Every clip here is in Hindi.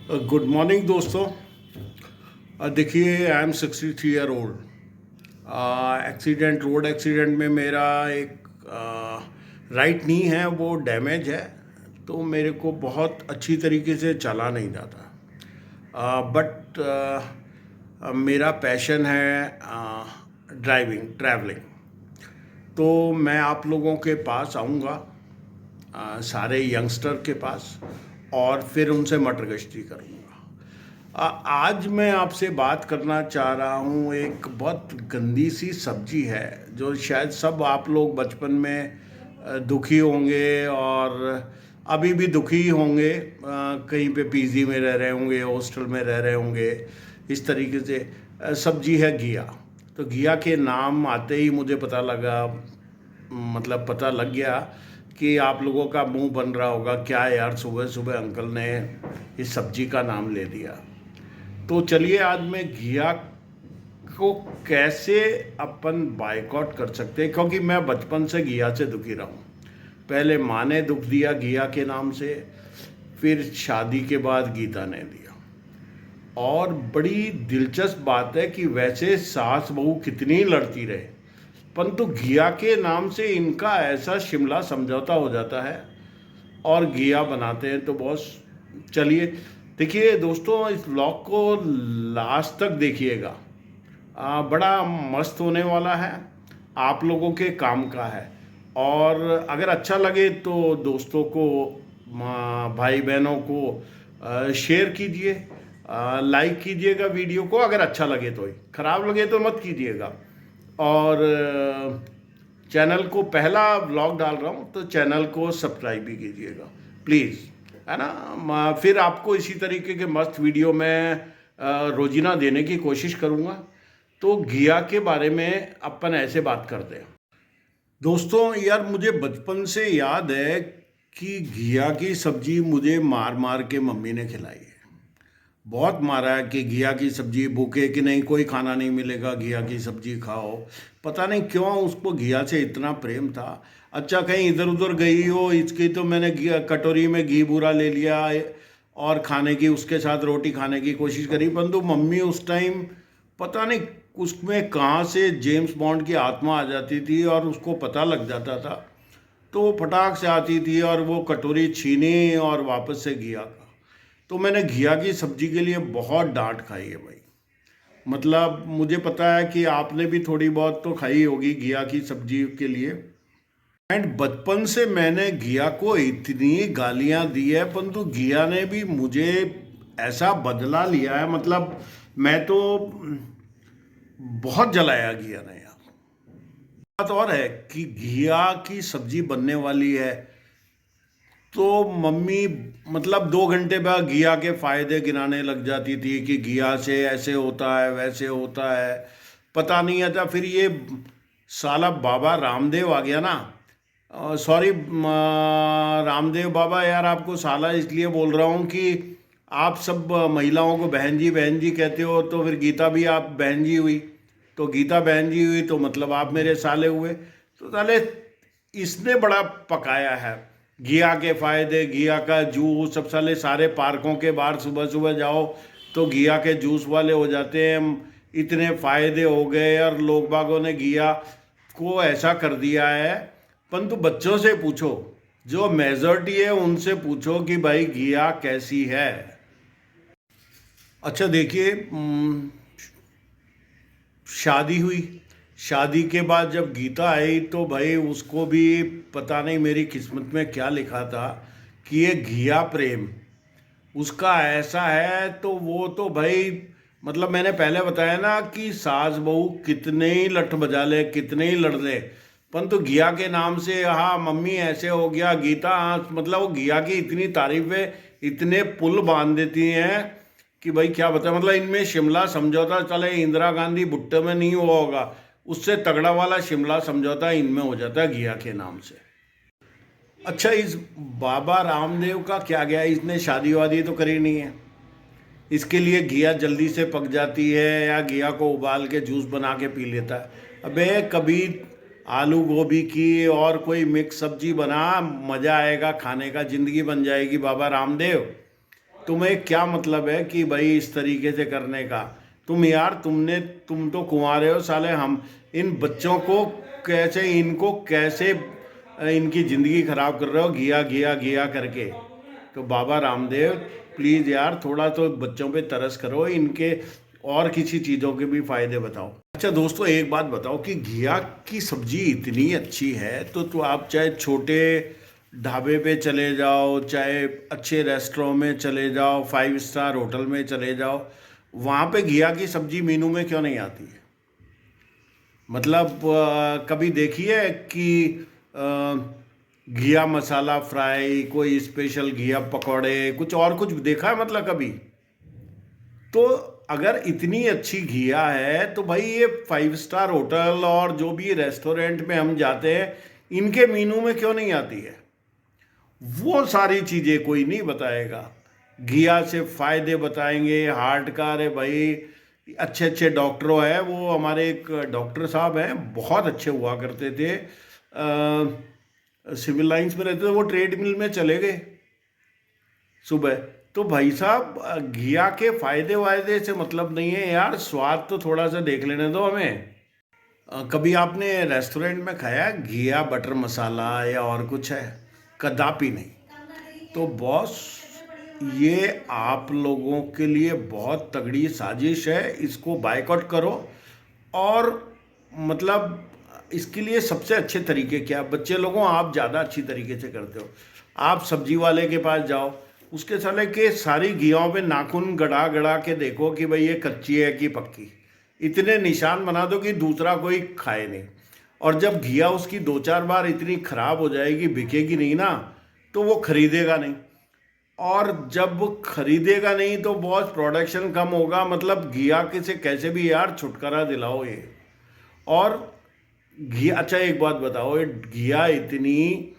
गुड मॉर्निंग दोस्तों। देखिए, I am 63 year old. Road accident में मेरा एक राइट नी है, वो डैमेज है। तो मेरे को बहुत अच्छी तरीके से चला नहीं जाता। बट मेरा पैशन है ड्राइविंग, ट्रैवलिंग। तो मैं आप लोगों के पास आऊँगा, सारे यंगस्टर के पास, और फिर उनसे मटर गश्ती करूँगा। आज मैं आपसे बात करना चाह रहा हूँ, एक बहुत गंदी सी सब्जी है जो शायद सब आप लोग बचपन में दुखी होंगे और अभी भी दुखी होंगे। कहीं पे पीजी में रह रहे होंगे, हॉस्टल में रह रहे होंगे। इस तरीके से सब्जी है घिया। तो घिया के नाम आते ही मुझे पता लगा, मतलब पता लग गया कि आप लोगों का मुंह बन रहा होगा, क्या यार सुबह सुबह अंकल ने इस सब्जी का नाम ले दिया। तो चलिए, आज मैं घिया को कैसे अपन बायकॉट कर सकते हैं, क्योंकि मैं बचपन से घिया से दुखी रहा हूँ। पहले माँ ने दुख दिया घिया के नाम से, फिर शादी के बाद गीता ने दिया। और बड़ी दिलचस्प बात है कि वैसे सास बहू कितनी लड़ती रहे, परंतु घिया के नाम से इनका ऐसा शिमला समझौता हो जाता है और घिया बनाते हैं। तो बॉस, चलिए देखिए दोस्तों, इस ब्लॉग को लास्ट तक देखिएगा। बड़ा मस्त होने वाला है, आप लोगों के काम का है। और अगर अच्छा लगे तो दोस्तों को, भाई बहनों को शेयर कीजिए, लाइक कीजिएगा वीडियो को अगर अच्छा लगे तो ही, खराब लगे तो मत कीजिएगा। और चैनल को, पहला व्लॉग डाल रहा हूँ तो चैनल को सब्सक्राइब भी कीजिएगा प्लीज़, है ना। फिर आपको इसी तरीके के मस्त वीडियो में रोजीना देने की कोशिश करूँगा। तो घिया के बारे में अपन ऐसे बात करते हैं दोस्तों। यार, मुझे बचपन से याद है कि घिया की सब्जी मुझे मार मार के मम्मी ने खिलाई है। बहुत मारा है कि घिया की सब्जी भूखे कि नहीं, कोई खाना नहीं मिलेगा, घिया की सब्जी खाओ। पता नहीं क्यों उसको घिया से इतना प्रेम था। अच्छा, कहीं इधर उधर गई हो, इसकी तो मैंने कटोरी में घी बूरा ले लिया और खाने की, उसके साथ रोटी खाने की कोशिश करी, परंतु मम्मी उस टाइम पता नहीं उसमें कहाँ से जेम्स बॉन्ड की आत्मा आ जाती थी और उसको पता लग जाता था। तो वो फटाक से आती थी और वो कटोरी छीनी और वापस से घिया का। तो मैंने घिया की सब्जी के लिए बहुत डांट खाई है भाई। मतलब मुझे पता है कि आपने भी थोड़ी बहुत तो खाई होगी घिया की सब्जी के लिए। एंड बचपन से मैंने घिया को इतनी गालियां दी है, परंतु घिया ने भी मुझे ऐसा बदला लिया है। मतलब मैं तो बहुत जलाया घिया ने यार। बात और है कि घिया की सब्जी बनने वाली है तो मम्मी, मतलब 2 घंटे बाद घिया के फायदे गिनाने लग जाती थी कि घिया से ऐसे होता है, वैसे होता है। पता नहीं आता। फिर ये साला बाबा रामदेव आ गया ना, सॉरी रामदेव बाबा, यार आपको साला इसलिए बोल रहा हूँ कि आप सब महिलाओं को बहन जी कहते हो, तो फिर गीता भी आप बहन जी हुई। तो गीता बहन जी हुई तो मतलब आप मेरे साले हुए। तो साले इसने बड़ा पकाया है घिया के फायदे, घिया का जूस। सब साले सारे पार्कों के बाहर सुबह सुबह जाओ तो घिया के जूस वाले हो जाते हैं। इतने फायदे हो गए और लोग बागों ने घिया को ऐसा कर दिया है। परंतु बच्चों से पूछो, जो मेजॉरिटी है उनसे पूछो कि भाई घिया कैसी है। अच्छा देखिए, शादी हुई, शादी के बाद जब गीता आई तो भाई उसको भी पता नहीं मेरी किस्मत में क्या लिखा था कि ये घिया प्रेम उसका ऐसा है। तो वो तो भाई, मतलब मैंने पहले बताया ना कि सास बहू कितने ही लठ बजा ले, कितने ही लड़ ले, परंतु घिया के नाम से, हाँ मम्मी ऐसे हो गया गीता, हाँ मतलब वो घिया की इतनी तारीफें, इतने पुल बांध देती हैं कि भाई क्या बता। मतलब इनमें शिमला समझौता, चले इंदिरा गांधी भुट्टे में नहीं हुआ होगा, उससे तगड़ा वाला शिमला समझौता इनमें हो जाता है घिया के नाम से। अच्छा, इस बाबा रामदेव का क्या गया, इसने शादी वादी तो करी नहीं है। इसके लिए घिया जल्दी से पक जाती है या घिया को उबाल के जूस बना के पी लेता है। अबे कभी आलू गोभी की और कोई मिक्स सब्जी बना, मज़ा आएगा खाने का, ज़िंदगी बन जाएगी बाबा रामदेव। तुम्हें क्या मतलब है कि भाई इस तरीके से करने का? तुम तो कुंवारे हो साले। हम इन बच्चों को कैसे इनकी ज़िंदगी ख़राब कर रहे हो घिया घिया घिया करके। तो बाबा रामदेव, प्लीज़ यार थोड़ा तो बच्चों पे तरस करो, इनके और किसी चीज़ों के भी फ़ायदे बताओ। अच्छा दोस्तों, एक बात बताओ कि घिया की सब्जी इतनी अच्छी है तो आप चाहे छोटे ढाबे पे चले जाओ, चाहे अच्छे रेस्टोरेंट में चले जाओ, 5 स्टार होटल में चले जाओ, वहाँ पे घिया की सब्जी मेनू में क्यों नहीं आती है? मतलब कभी देखिए कि घिया मसाला फ्राई, कोई स्पेशल घिया पकौड़े, कुछ देखा है मतलब कभी? तो अगर इतनी अच्छी घिया है तो भाई ये 5 स्टार होटल और जो भी रेस्टोरेंट में हम जाते हैं, इनके मेनू में क्यों नहीं आती है? वो सारी चीज़ें कोई नहीं बताएगा। घिया से फ़ायदे बताएंगे, हार्ट का। अरे भाई, अच्छे अच्छे डॉक्टरों हैं। वो हमारे एक डॉक्टर साहब हैं, बहुत अच्छे हुआ करते थे, सिविल लाइंस में रहते थे, वो ट्रेडमिल में चले गए सुबह। तो भाई साहब, घिया के फ़ायदे वायदे से मतलब नहीं है यार, स्वाद तो थोड़ा सा देख लेने दो हमें। कभी आपने रेस्टोरेंट में खाया घिया बटर मसाला या और कुछ है? कदापि नहीं। तो बॉस, ये आप लोगों के लिए बहुत तगड़ी साजिश है, इसको बायकॉट करो। और मतलब इसके लिए सबसे अच्छे तरीके क्या? बच्चे लोगों, आप ज़्यादा अच्छी तरीके से करते हो। आप सब्जी वाले के पास जाओ, उसके साले के सारी घियाओं पे नाखून गड़ा गड़ा के देखो कि भाई ये कच्ची है कि पक्की। इतने निशान बना दो कि दूसरा कोई खाए नहीं। और जब घिया उसकी 2-4 बार इतनी खराब हो जाएगी, बिकेगी नहीं ना, तो वो खरीदेगा नहीं। और जब खरीदेगा नहीं तो बहुत प्रोडक्शन कम होगा। मतलब घिया के से कैसे भी यार छुटकारा दिलाओ ये। और घिया, अच्छा एक बात बताओ, ये घिया इतनी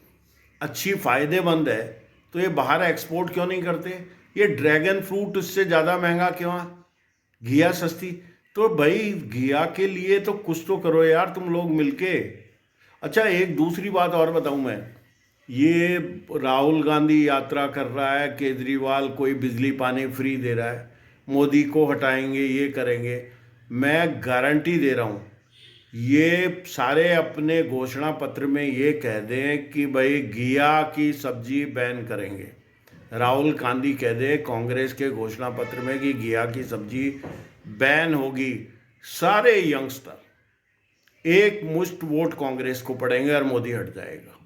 अच्छी फ़ायदेमंद है तो ये बाहर एक्सपोर्ट क्यों नहीं करते? ये ड्रैगन फ्रूट उससे ज़्यादा महंगा क्यों है, घिया सस्ती? तो भाई घिया के लिए तो कुछ तो करो यार तुम लोग मिलके। अच्छा, एक दूसरी बात और बताऊं मैं। ये राहुल गांधी यात्रा कर रहा है, केजरीवाल कोई बिजली पानी फ्री दे रहा है, मोदी को हटाएंगे, ये करेंगे। मैं गारंटी दे रहा हूँ, ये सारे अपने घोषणा पत्र में ये कह दें कि भाई घिया की सब्जी बैन करेंगे। राहुल गांधी कह दे कांग्रेस के घोषणा पत्र में कि घिया की सब्जी बैन होगी। सारे यंगस्टर एक मुश्त वोट कांग्रेस को पड़ेंगे और मोदी हट जाएगा।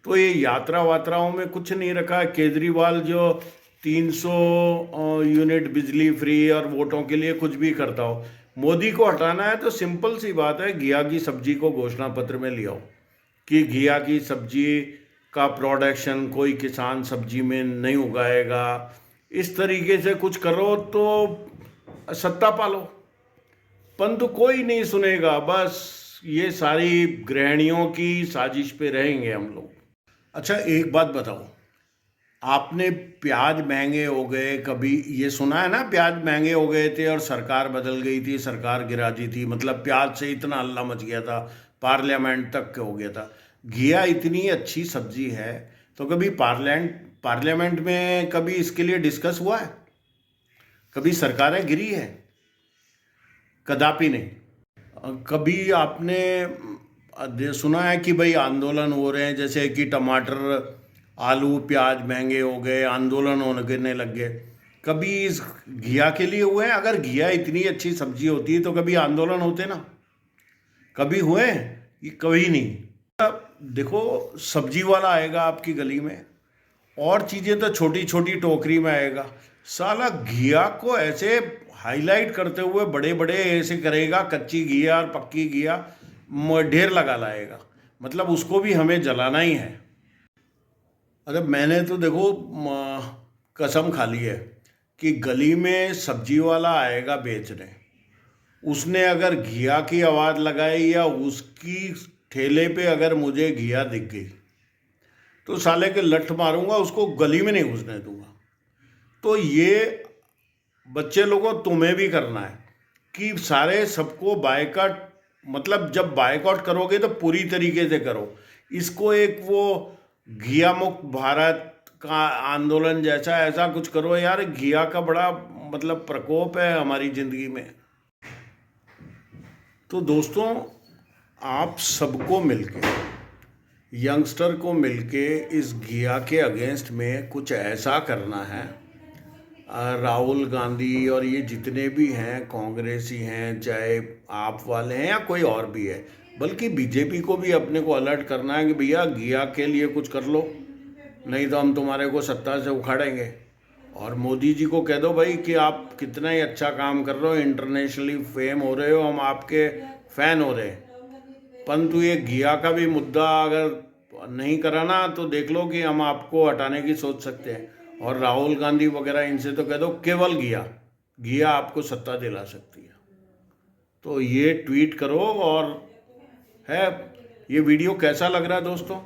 तो ये यात्रा वात्राओं में कुछ नहीं रखा है। केजरीवाल जो 300 यूनिट बिजली फ्री और वोटों के लिए कुछ भी करता हो, मोदी को हटाना है तो सिंपल सी बात है, घिया की सब्जी को घोषणा पत्र में ले आओ कि घिया की सब्जी का प्रोडक्शन कोई किसान सब्जी में नहीं उगाएगा। इस तरीके से कुछ करो तो सत्ता पालो। परंतु कोई नहीं सुनेगा, बस ये सारी गृहिणियों की साजिश पे रहेंगे हम लोग। अच्छा एक बात बताओ, आपने प्याज महंगे हो गए, कभी ये सुना है ना? प्याज महंगे हो गए थे और सरकार बदल गई थी, सरकार गिरा दी थी। मतलब प्याज से इतना हल्ला मच गया था, पार्लियामेंट तक हो गया था। घिया इतनी अच्छी सब्जी है तो कभी पार्लियामेंट में कभी इसके लिए डिस्कस हुआ है? कभी सरकारें गिरी है? कदापि नहीं। कभी आपने सुना है कि भाई आंदोलन हो रहे हैं, जैसे कि टमाटर आलू प्याज महंगे हो गए, आंदोलन होने लग गए? कभी इस घिया के लिए हुए हैं? अगर घिया इतनी अच्छी सब्जी होती है तो कभी आंदोलन होते ना? कभी हुए हैं? ये कभी नहीं। अब देखो, सब्जी वाला आएगा आपकी गली में, और चीज़ें तो छोटी छोटी टोकरी में आएगा। साला घिया को ऐसे हाईलाइट करते हुए बड़े बड़े ऐसे करेगा, कच्ची घिया और पक्की घिया ढेर लगा लाएगा। मतलब उसको भी हमें जलाना ही है। अरे मैंने तो देखो कसम खा ली है कि गली में सब्जी वाला आएगा बेचने, उसने अगर घिया की आवाज़ लगाई या उसकी ठेले पे अगर मुझे घिया दिख गई तो साले के लठ मारूंगा, उसको गली में नहीं घुसने दूंगा। तो ये बच्चे लोगों तुम्हें भी करना है कि सारे सबको बायकॉट, मतलब जब बायकॉट करोगे तो पूरी तरीके से करो इसको। एक वो घिया मुक्त भारत का आंदोलन जैसा ऐसा कुछ करो यार। घिया का बड़ा मतलब प्रकोप है हमारी ज़िंदगी में। तो दोस्तों, आप सबको मिलके, यंगस्टर को मिलके इस घिया के अगेंस्ट में कुछ ऐसा करना है। राहुल गांधी और ये जितने भी हैं कांग्रेसी हैं, चाहे आप वाले हैं या कोई और भी है, बल्कि बीजेपी को भी अपने को अलर्ट करना है कि भैया घिया के लिए कुछ कर लो, नहीं तो हम तुम्हारे को सत्ता से उखाड़ेंगे। और मोदी जी को कह दो भाई कि आप कितना ही अच्छा काम कर रहे हो, इंटरनेशनली फेम हो रहे हो, हम आपके फ़ैन हो रहे हैं, परंतु ये घिया का भी मुद्दा अगर नहीं करा ना तो देख लो कि हम आपको हटाने की सोच सकते हैं। और राहुल गांधी वगैरह इनसे तो कह दो केवल घिया, घिया आपको सत्ता दिला सकती है। तो ये ट्वीट करो। और है, ये वीडियो कैसा लग रहा है दोस्तों?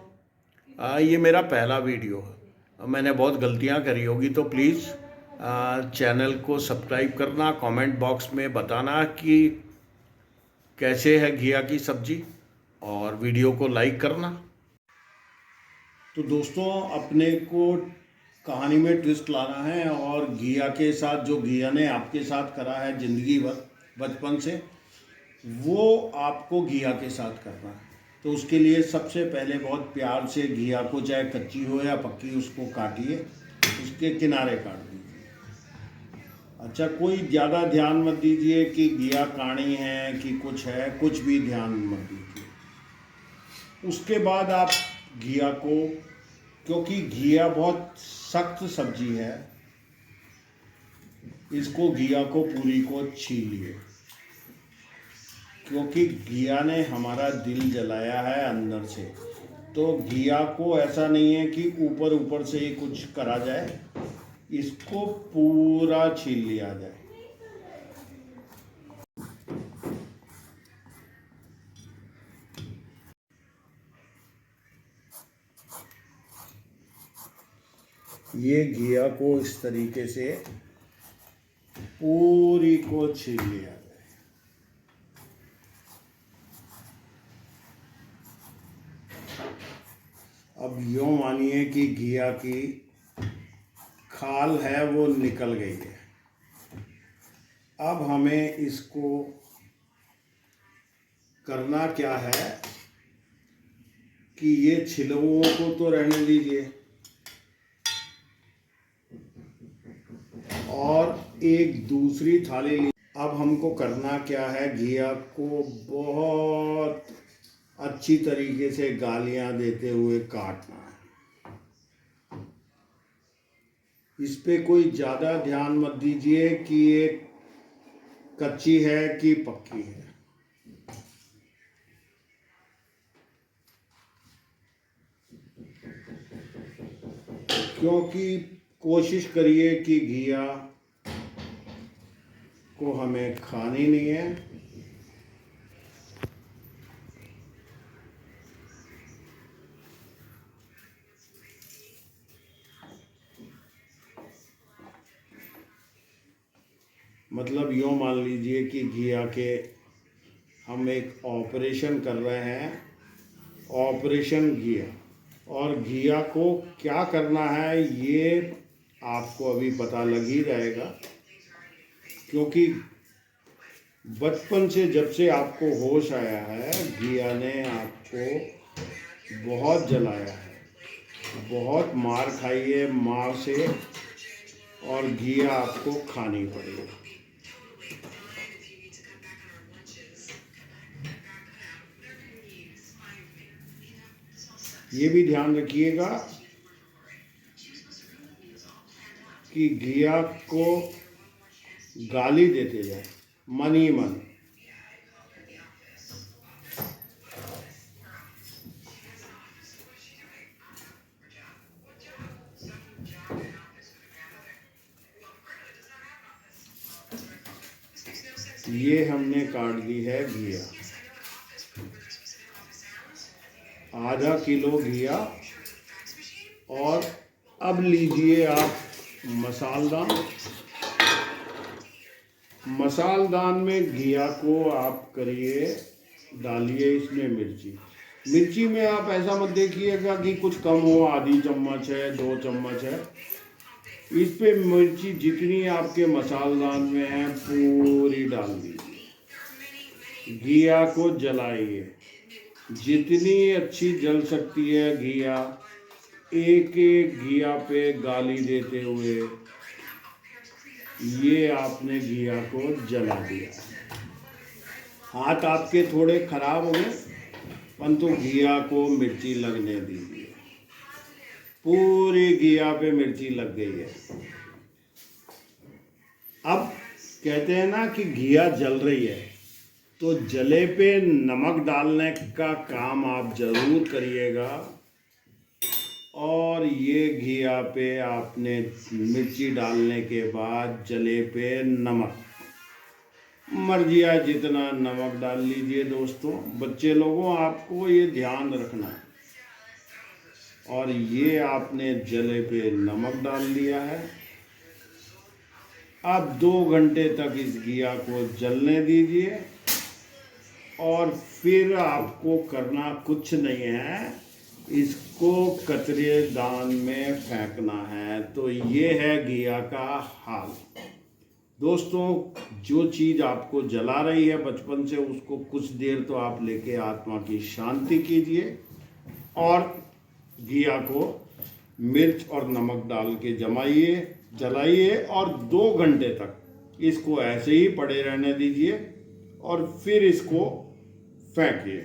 ये मेरा पहला वीडियो है, मैंने बहुत गलतियां करी होगी, तो प्लीज़ चैनल को सब्सक्राइब करना, कमेंट बॉक्स में बताना कि कैसे है घिया की सब्जी, और वीडियो को लाइक करना। तो दोस्तों, अपने को कहानी में ट्विस्ट लाना है, और घिया के साथ जो घिया ने आपके साथ करा है ज़िंदगी भर बचपन से, वो आपको घिया के साथ करना है। तो उसके लिए सबसे पहले बहुत प्यार से घिया को, चाहे कच्ची हो या पक्की, उसको काटिए, उसके किनारे काट दीजिए। अच्छा, कोई ज़्यादा ध्यान मत दीजिए कि घिया काणी है कि कुछ है, कुछ भी ध्यान मत दीजिए। उसके बाद आप घिया को, क्योंकि घिया बहुत सख्त सब्जी है, इसको घिया को पूरी को छीलिए, क्योंकि घिया ने हमारा दिल जलाया है अंदर से। तो घिया को ऐसा नहीं है कि ऊपर ऊपर से ही कुछ करा जाए, इसको पूरा छील लिया जाए। ये घिया को इस तरीके से पूरी को छील लिया जाए। अब यूँ मानिए कि घिया की खाल है वो निकल गई है। अब हमें इसको करना क्या है कि ये छिलवों को तो रहने दीजिए, और एक दूसरी थाली ली। अब हमको करना क्या है, घिया को बहुत अच्छी तरीके से गालियां देते हुए काटना है। इस पे कोई ज़्यादा ध्यान मत दीजिए कि ये कच्ची है कि पक्की है। क्योंकि कोशिश करिए कि घिया को हमें खानी नहीं है। मतलब यूँ मान लीजिए कि घिया के हम एक ऑपरेशन कर रहे हैं, ऑपरेशन घिया। और घिया को क्या करना है ये आपको अभी पता लग ही जाएगा, क्योंकि बचपन से जब से आपको होश आया है, घिया ने आपको बहुत जलाया है, बहुत मार खाई है माँ से, और घिया आपको खानी पड़ेगी। ये भी ध्यान रखिएगा कि घिया को गाली देते जाए मन ही मन। ये हमने काट दी है घिया, आधा किलो घिया। और अब लीजिए आप मसालदान। मसालदान में घिया को आप करिए, डालिए इसमें मिर्ची। मिर्ची में आप ऐसा मत देखिएगा कि कुछ कम हो, आधी चम्मच है, 2 चम्मच है। इस पे मिर्ची जितनी आपके मसालेदान में है पूरी डाल दीजिए। घिया को जलाइए, जितनी अच्छी जल सकती है घिया, एक एक घिया पे गाली देते हुए ये आपने घिया को जला दिया। हाथ आपके थोड़े खराब हो गए, परंतु घिया को मिर्ची लगने दीजिए। पूरी घिया पे मिर्ची लग गई है। अब कहते हैं ना कि घिया जल रही है, तो जले पे नमक डालने का काम आप जरूर करिएगा। और ये घिया पे आपने मिर्ची डालने के बाद जले पे नमक, मर्जी है जितना नमक डाल लीजिए दोस्तों। बच्चे लोगों आपको ये ध्यान रखना है। और ये आपने जले पे नमक डाल दिया है। अब 2 घंटे तक इस घिया को जलने दीजिए। और फिर आपको करना कुछ नहीं है, इसको कतरेदान में फेंकना है। तो ये है घिया का हाल दोस्तों। जो चीज़ आपको जला रही है बचपन से, उसको कुछ देर तो आप लेके आत्मा की शांति कीजिए और घिया को मिर्च और नमक डाल के जलाइए और 2 घंटे तक इसको ऐसे ही पड़े रहने दीजिए और फिर इसको फेंकिए।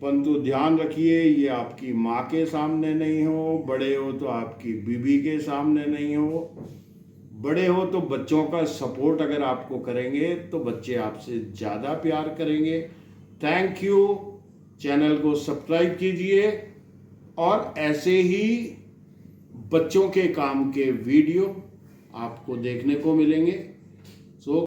परंतु ध्यान रखिए, ये आपकी माँ के सामने नहीं हो, बड़े हो तो आपकी बीवी के सामने नहीं हो। बड़े हो तो बच्चों का सपोर्ट अगर आपको करेंगे तो बच्चे आपसे ज़्यादा प्यार करेंगे। Thank you. चैनल को सब्सक्राइब कीजिए और ऐसे ही बच्चों के काम के वीडियो आपको देखने को मिलेंगे। सो